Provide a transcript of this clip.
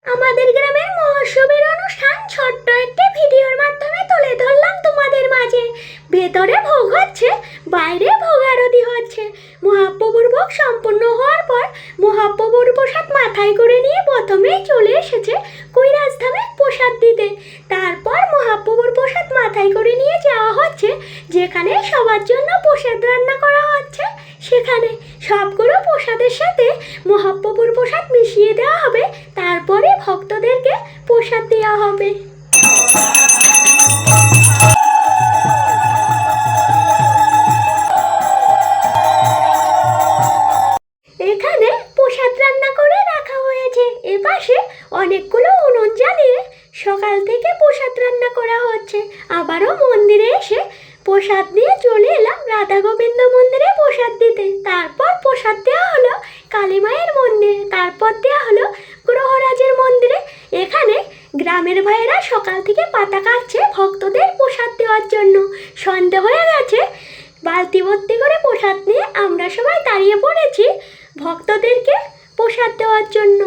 আমাদের গ্রামের মহোৎসবের অনুষ্ঠান ছোট্ট একটি ভিডিওর মাধ্যমে তুলে ধরলাম তোমাদের মাঝে। ভেতরে ভোগ হচ্ছে, বাইরে ভোগ আরতি হচ্ছে। মহাপ্রভুর ভোগ সম্পূর্ণ হওয়ার পর মহাপ্রভুর প্রসাদ মাথায় করে নিয়ে প্রথমেই চলে এসেছে কৈলাস ধামে প্রসাদ দিতে। তারপর মহাপ্রভুর প্রসাদ মাথায় করে নিয়ে যাওয়া হচ্ছে যেখানে সবার জন্য প্রসাদ রান্না করা হচ্ছে, সেখানে সবগুলো প্রসাদের সাথে মহাপ্রভুর প্রসাদ মিশিয়ে দেওয়া হবে। তারপরে ভক্তদেরকে প্রসাদ দেওয়া হবে। এখানে প্রসাদ রান্না করে রাখা হয়েছে। এপাশে অনেকগুলো উনুন জ্বালিয়ে সকাল থেকে প্রসাদ রান্না করা হচ্ছে। আবারও মন্দিরে এসে প্রসাদ দিয়ে চলে এলাম রাধা গোবিন্দ মন্দিরে প্রসাদ দিতে। তারপর প্রসাদ দেওয়া হলো কালী মায়ের মন্দিরে, তারপর দেওয়া হলো গ্রহরাজের মন্দিরে। এখানে গ্রামের ভাইয়েরা সকাল থেকে পাতা কাটছে ভক্তদের প্রসাদ দেওয়ার জন্য। সন্ধে হয়ে গেছে, বালতি ভর্তি করে প্রসাদ নিয়ে আমরা সবাই দাঁড়িয়ে পড়েছি ভক্তদেরকে প্রসাদ দেওয়ার জন্য।